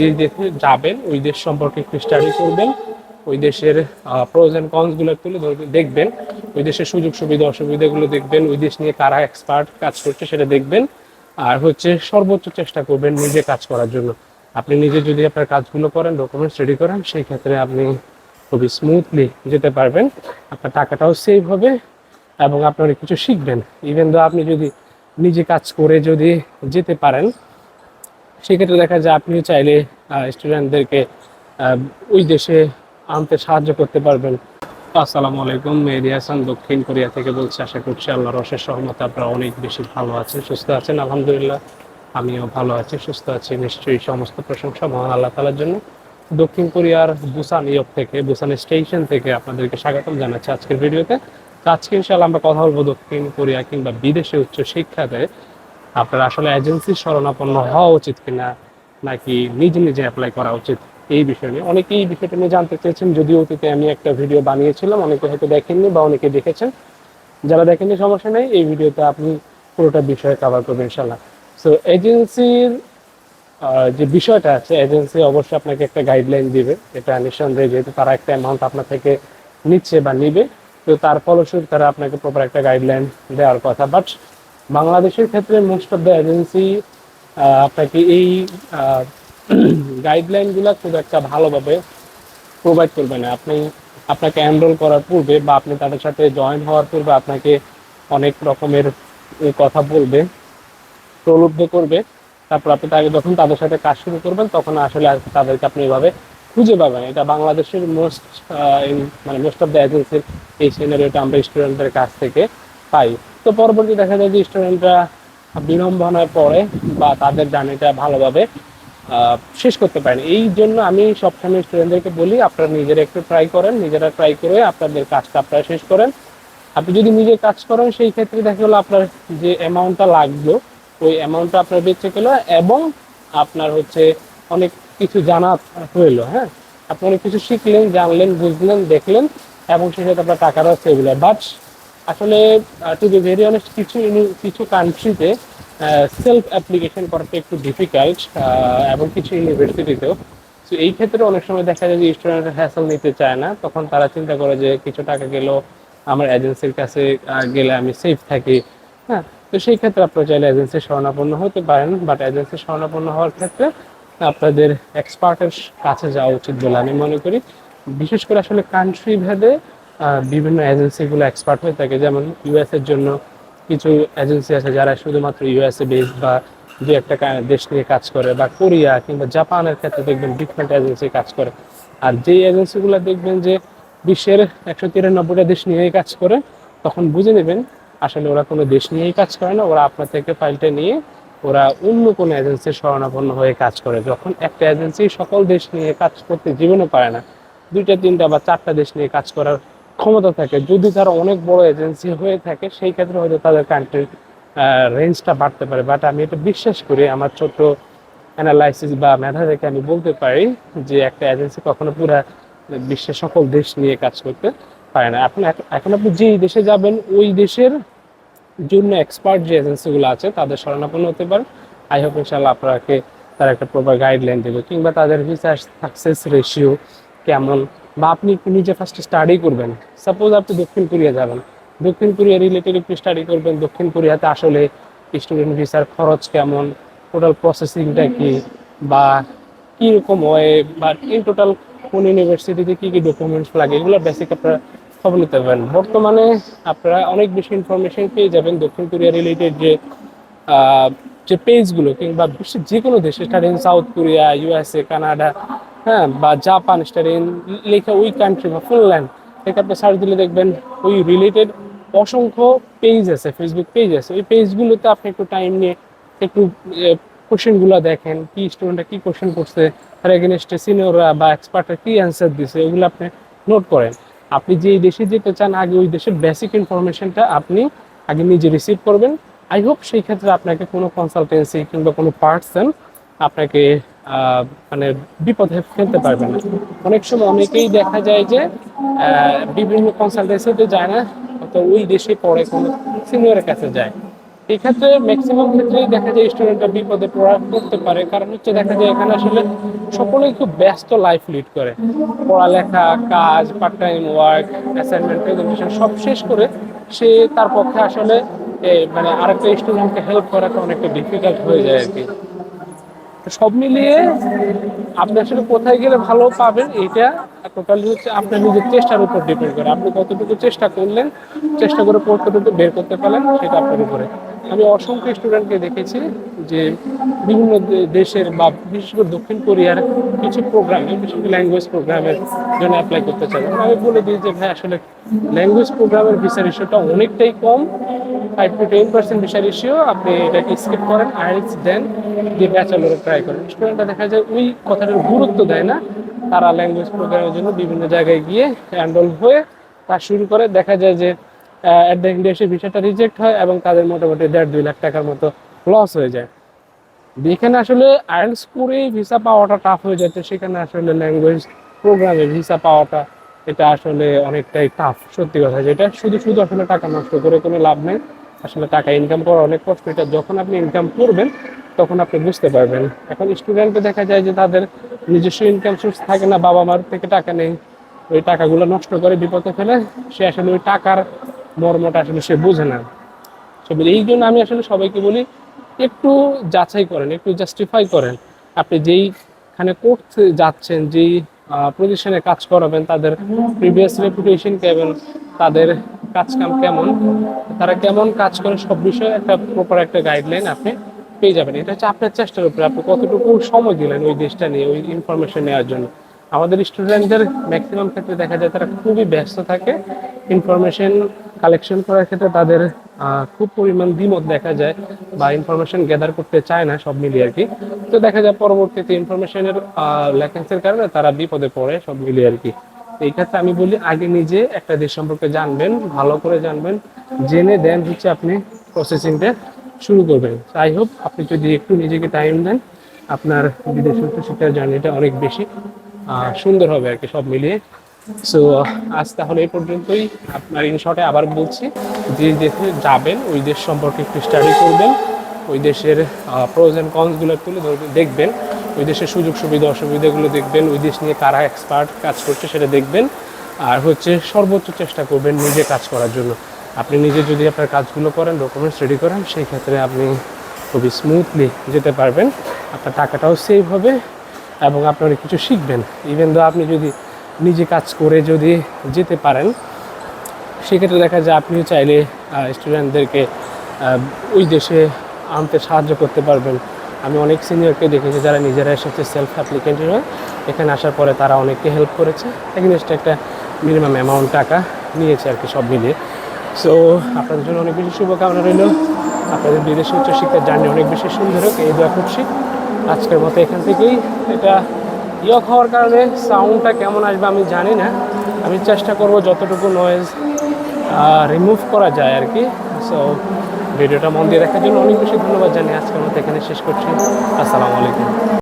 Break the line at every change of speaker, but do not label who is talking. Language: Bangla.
যে দেশে যাবেন ওই দেশ সম্পর্কে একটু স্টাডি করবেন, ওই দেশের প্রোজ অ্যান্ড কনসগুলো তুলে দেখবেন, ওই দেশের সুযোগ সুবিধা অসুবিধাগুলো দেখবেন, ওই দেশ নিয়ে কারা এক্সপার্ট কাজ করছে সেটা দেখবেন। আর হচ্ছে সর্বোচ্চ চেষ্টা করবেন নিজে কাজ করার জন্য। আপনি নিজে যদি আপনার কাজগুলো করেন, ডকুমেন্টস রেডি করেন, সেই ক্ষেত্রে আপনি খুবই স্মুথলি যেতে পারবেন। আপনার টাকাটাও সেভ হবে এবং আপনি অনেক কিছু শিখবেন। ইভেন দো আপনি যদি নিজে কাজ করে যদি যেতে পারেন, সেক্ষেত্রে দেখা যায় আপনিও চাইলে স্টুডেন্টদেরকে ওই দেশে আনতে সাহায্য করতে পারবেন। আসসালামু আলাইকুম, মেহেদী হাসান দক্ষিণ কোরিয়া থেকে বলছি। আশা করছি আল্লাহর অশেষ রহমতে আপনারা অনেক বেশি ভালো আছেন, সুস্থ আছেন। আলহামদুলিল্লাহ আমিও ভালো আছি, সুস্থ আছি। নিশ্চয়ই সমস্ত প্রশংসা মহান আল্লাহ তাআলার জন্য। দক্ষিণ কোরিয়ার বুসান ইয়ক থেকে, বুসান স্টেশন থেকে আপনাদেরকে স্বাগতম জানাচ্ছি আজকের ভিডিওতে। তো আজকে ইনশাআল্লাহ আমরা কথা বলবো দক্ষিণ কোরিয়া কিংবা বিদেশে উচ্চ শিক্ষাতে আপনার আসলে এজেন্সির শরণাপন্ন হওয়া উচিত কিনা, নাকি নিজে নিজে অ্যাপ্লাই করা উচিত, এই বিষয় নিয়ে অনেকেই এই বিষয়টা নিয়ে জানতে চেয়েছেন। যদিও অতীতে আমি একটা ভিডিও বানিয়েছিলাম, অনেকে হয়তো দেখেননি বা অনেকে দেখেছেন। যারা দেখেননি সমস্যা নেই, এই ভিডিওতে আপনি পুরোটা বিষয় কভার করবেন ইনশাল্লাহ। সো এজেন্সির যে বিষয়টা আছে, এজেন্সি অবশ্যই আপনাকে একটা গাইডলাইন দিবে, এটা নিঃসন্দেহে, যেহেতু তারা একটা অ্যামাউন্ট আপনার থেকে নিচ্ছে বা নিবে, তো তার ফলস্বরূপ তারা আপনাকে প্রপার একটা গাইডলাইন দেওয়ার কথা। বাট বাংলাদেশের ক্ষেত্রে মোস্ট অফ দ্য এজেন্সি আপনাকে এই গাইডলাইনগুলো খুব একটা ভালোভাবে প্রোভাইড করবে না। আপনাকে এনরোল করার পূর্বে বা আপনি তাদের সাথে জয়েন হওয়ার পূর্বে আপনাকে অনেক রকমের কথা বলবে, প্রলুব্ধ করবে। তারপর আপনি তাকে যখন তাদের সাথে কাজ শুরু করবেন, তখন আসলে তাদেরকে আপনি এভাবে খুঁজে পাবেন। এটা বাংলাদেশের মানে মোস্ট অফ দ্য এজেন্সির এই সিনারিওটা আমরা স্টুডেন্টদের কাছ থেকে পাই। তো পরবর্তী দেখা যায় যে স্টুডেন্টরা বিড়ম্বনায় পড়ে বা তাদের জার্নিটা ভালোভাবে শেষ করতে পারেন। এই জন্য আমি সবসময় স্টুডেন্টদেরকে বলি, আপনারা নিজেরা একটু ট্রাই করেন, নিজেরা ট্রাই করে আপনাদের কাজটা আপনারা শেষ করেন। আপনি যদি নিজে কাজ করেন, সেই ক্ষেত্রে দেখা গেলো আপনার যে অ্যামাউন্টটা লাগলো ওই অ্যামাউন্টটা আপনার বেঁচে গেলো, এবং আপনার হচ্ছে অনেক কিছু জানা হইলো। হ্যাঁ, আপনি অনেক কিছু শিখলেন, জানলেন, বুঝলেন, দেখলেন, এবং সেই সাথে আপনার টাকাটাও সেভ হলো। বাট আসলে টু বি ভেরি অনেস্ট, কিছু কান্ট্রিতে সেলফ অ্যাপ্লিকেশন করাটা একটু ডিফিকাল্ট, এবং কিছু ইউনিভার্সিটিতেও। তো এই ক্ষেত্রে অনেক সময় দেখা যায় যে স্টুডেন্টরা হ্যাসেল নিতে চায় না, তখন তারা চিন্তা করে যে কিছু টাকা গেলেও আমার এজেন্সির কাছে গেলে আমি সেফ থাকি। হ্যাঁ, তো সেই ক্ষেত্রে আপনারা চাইলে এজেন্সির শরণাপন্ন হতে পারেন, বাট এজেন্সির শরণাপন্ন হওয়ার ক্ষেত্রে আপনাদের এক্সপার্টের কাছে যাওয়া উচিত বলে আমি মনে করি। বিশেষ করে আসলে কান্ট্রি ভেদে বিভিন্ন এজেন্সিগুলো এক্সপার্ট হয়ে থাকে। যেমন ইউএসের জন্য কিছু এজেন্সি আছে যারা শুধুমাত্র ইউএসএ বেসড বা দু একটা দেশ নিয়ে কাজ করে, বা কোরিয়া কিংবা জাপানের ক্ষেত্রে দেখবেন ডিফারেন্ট এজেন্সি কাজ করে। আর যেই এজেন্সিগুলো দেখবেন যে বিশ্বের 193টা দেশ নিয়েই কাজ করে, তখন বুঝে নেবেন আসলে ওরা কোনো দেশ নিয়েই কাজ করে না, ওরা আপনার থেকে ফাইলটা নিয়ে ওরা অন্য কোনো এজেন্সির শরণাপন্ন হয়ে কাজ করে। যখন একটা এজেন্সি সকল দেশ নিয়ে কাজ করতে জীবনে পারে না, দুইটা তিনটা বা চারটা দেশ নিয়ে কাজ করার ক্ষমতা থাকে, যদি তারা অনেক বড় এজেন্সি হয়ে থাকে, সেই ক্ষেত্রে হয়তো তাদের কান্ট্রির রেঞ্জটা বাড়তে পারে। বাট আমি এটা বিশ্বাস করি, আমার ছোট অ্যানালাইসিস বা মেধা থেকে আমি বলতে পারি যে একটা এজেন্সি কখনো পুরো বিশ্বের সকল দেশ নিয়ে কাজ করতে পারে না। এখন আপনি যেই দেশে যাবেন ওই দেশের জন্য এক্সপার্ট যে এজেন্সিগুলো আছে তাদের শরণাপন্ন হতে পারেন। আই হোপ ইনশাল্লাহ আপনাকে তারা একটা প্রপার গাইডলাইন দেবে, কিংবা তাদের ভিসা সাকসেস রেশিও কেমন, বা আপনি নিজে ফার্স্টে স্টাডি করবেন। সাপোজ আপনি দক্ষিণ কোরিয়া যাবেন, দক্ষিণ কোরিয়া রিলেটেড একটু স্টাডি করবেন, দক্ষিণ কোরিয়াতে আসলে স্টুডেন্ট ভিসার খরচ কেমন, টোটাল প্রসেসিংটা কি, বা কীরকম হয়, বা ইন টোটাল কোন ইউনিভার্সিটিতে কী কী ডকুমেন্টস লাগে, এগুলো বেসিক আপনারা খবর নিতে পারবেন। বর্তমানে আপনারা অনেক বেশি ইনফরমেশন পেয়ে যাবেন দক্ষিণ কোরিয়া রিলেটেড যে পেজগুলো, কিংবা বিশ্বের যে কোনো দেশে, studying south Korea, USA, Canada, হ্যাঁ, বা জাপান, স্টাডিং লেখা ওই কান্ট্রি বা ফিনল্যান্ড লেখা আপনি সার্চ দিলে দেখবেন ওই রিলেটেড অসংখ্য পেজ আছে, ফেসবুক পেজ আছে। ওই পেজগুলোতে আপনি একটু টাইম নিয়ে একটু কোশ্চেনগুলো দেখেন, কি স্টুডেন্টরা কি কোশ্চেন করছে, তার এগেনস্টে সিনিয়ররা বা এক্সপার্টরা কি অ্যান্সার দিছে, ওগুলো আপনি নোট করেন। আপনি যেই দেশে যেতে চান, আগে ওই দেশের বেসিক ইনফরমেশনটা আপনি আগে নিজে রিসিভ করবেন। আই হোপ সেই ক্ষেত্রে আপনাকে কোনো কনসালটেন্সি কিংবা কোনো পার্সন আপনাকে মানে বিপদে ফেলতে পারবে না। অনেক সময় অনেকেই দেখা যায় যে বিভিন্ন কনসালটেন্সিতে যায় না, তো ওই দেশে পরে কোনো সিনিয়রের কাছে যায়। এক্ষেত্রে ম্যাক্সিমাম ক্ষেত্রেই দেখা যায় স্টুডেন্টরা বিপদে পড়তে পারে, কারণ হচ্ছে দেখা যায় এখানে আসলে সকলেই খুব ব্যস্ত লাইফ লিড করে। পড়ালেখা, কাজ, part time work, assignment, presentation সব শেষ করে সে তার পক্ষে আসলে মানে আরেকটা স্টুডেন্টকে হেল্প করাটা অনেকটা ডিফিকাল্ট হয়ে যায় আর কি। তো সব মিলিয়ে আপনি আসলে কোথায় গেলে ভালো পাবেন এটা টোটালি হচ্ছে আপনার নিজের চেষ্টার উপর ডিপেন্ড করে। আপনি কতটুকু চেষ্টা করলেন, চেষ্টা করে কতটুকু বের করতে পারলেন সেটা আপনার উপরে। আমি অসংখ্য স্টুডেন্টকে দেখেছি যে বিভিন্ন দেশের বা বিশেষ করে দক্ষিণ কোরিয়ার কিছু প্রোগ্রামে, বিশেষ করে ল্যাঙ্গুয়েজ প্রোগ্রামের জন্য অ্যাপ্লাই করতে চান। আমি বলে দিই যে ভাই আসলে ল্যাঙ্গুয়েজ প্রোগ্রামের ভিসা রেশিওটা অনেকটাই কম, 5 to 10% ভিসা রেশিও। আপনি এটাকে স্কিপ করেন, আইএলটিএস দেন, দিয়ে ব্যাচেলরে ট্রাই করেন। স্টুডেন্টরা দেখা যায় ওই কথাটার গুরুত্ব দেয় না, তারা ল্যাঙ্গুয়েজ প্রোগ্রামের জন্য বিভিন্ন জায়গায় গিয়ে এনরোল হয়ে কাজ শুরু করে। দেখা যায় যে অ্যাট দ্য এন্ড এসে ভিসাটা রিজেক্ট হয় এবং তাদের মোটামুটি 1.5-2 লাখ টাকার মতো লস হয়ে যায়। যেখানে আসলে আইএলটিএস করেই ভিসা পাওয়াটা টাফ হয়ে যাচ্ছে, সেখানে আসলে ল্যাঙ্গুয়েজ প্রোগ্রামে ভিসা পাওয়াটা এটা আসলে অনেকটাই টাফ। সত্যি কথা, যেটা শুধু শুধু আসলে টাকা নষ্ট করে কোনো লাভ নেই। আসলে টাকা ইনকাম করা অনেক কষ্ট, এটা যখন আপনি ইনকাম করবেন তখন আপনি বুঝতে পারবেন। এখন স্টুডেন্টকে দেখা যায় যে তাদের নিজস্ব ইনকাম সোর্স থাকে না, বাবা মার থেকে টাকা নেই, ওই টাকাগুলো নষ্ট করে বিপদে ফেলে, সে আসলে ওই টাকার মর্মটা আসলে সে বোঝে না। এই জন্য আমি আসলে সবাইকে বলি একটু যাচাই করেন, একটু জাস্টিফাই করেন। আপনি যেইখানে করতে যাচ্ছেন, যেই পজিশনে কাজ করাবেন, তাদের প্রিভিয়াস রেপুটেশন কেমন, তাদের কাজ কাম কেমন, তারা কেমন কাজ করে, সব বিষয়ে একটা প্রপার একটা গাইডলাইন আপনি পেয়ে যাবেন। এটা হচ্ছে আপনার চেষ্টার উপরে, আপনি কতটুকু সময় দিলেন ওই দেশটা নিয়ে, ওই ইনফরমেশন নেওয়ার জন্য। আমাদের স্টুডেন্টদের ম্যাক্সিমাম ক্ষেত্রে দেখা যায় তারা খুবই ব্যস্ত থাকে ইনফরমেশন কালেকশন করার ক্ষেত্রে। তাদের খুব পরিমাণ দ্বিমত দেখা যায় বা ইনফরমেশন গ্যাদার করতে চায় না সব মিলিয়ে আর কি। তো দেখা যায় পরবর্তীতে ইনফরমেশনের ল্যাকেন্সের কারণে তারা বিপদে পড়ে সব মিলিয়ে আর কি। এই ক্ষেত্রে আমি বলি আগে নিজে একটা দেশ সম্পর্কে জানবেন, ভালো করে জানবেন, জেনে দেন হচ্ছে আপনি প্রসেসিংটা শুরু করবেন। আই হোপ আপনি যদি একটু নিজেকে টাইম দেন, আপনার বিদেশ শিক্ষার জার্নিটা অনেক বেশি সুন্দর হবে আর কি সব মিলিয়ে। সো আজ তাহলে এই পর্যন্তই। আপনার ইন শর্টে আবার বলছি, যে দেশে যাবেন ওই দেশ সম্পর্কে একটু স্টাডি করবেন, ওই দেশের প্রোজ অ্যান্ড কনসগুলো তুলে ধরবেন, দেখবেন ওই দেশের সুযোগ সুবিধা অসুবিধাগুলো দেখবেন, ওই দেশ নিয়ে কারা এক্সপার্ট কাজ করছে সেটা দেখবেন। আর হচ্ছে সর্বোচ্চ চেষ্টা করবেন নিজে কাজ করার জন্য। আপনি নিজে যদি আপনার কাজগুলো করেন, ডকুমেন্টস রেডি করেন, সেই ক্ষেত্রে আপনি খুবই স্মুথলি যেতে পারবেন। আপনার টাকাটাও সেভ হবে এবং আপনি অনেক কিছু শিখবেন। ইভেন দো আপনি যদি নিজে কাজ করে যদি যেতে পারেন, সেক্ষেত্রে দেখা যায় আপনিও চাইলে স্টুডেন্টদেরকে ওই দেশে আনতে সাহায্য করতে পারবেন। আমি অনেক সিনিয়রকে দেখেছি যারা নিজেরা এসেছে সেলফ অ্যাপ্লিকেন্টের হয়ে, এখানে আসার পরে তারা অনেককে হেল্প করেছে, এগেনস্ট একটা মিনিমাম অ্যামাউন্ট টাকা নিয়েছে আর কি সব মিলিয়ে। সো আপনাদের জন্য অনেক বেশি শুভকামনা রইল, আপনাদের বিদেশি উচ্চশিক্ষার জার্নি অনেক বেশি সুন্দর হোক, এই দোয়া করছি। আজকের মতো এখান থেকেই। এটা ইয়ক হওয়ার কারণে সাউন্ডটা কেমন আসবে আমি জানি না, আমি চেষ্টা করব যতটুকু নয়েজ রিমুভ করা যায় আর কি। সো ভিডিওটা মন দিয়ে দেখার জন্য অনেক বেশি ধন্যবাদ জানিয়ে আজকের মতো এখানে শেষ করছি। আসসালামু আলাইকুম।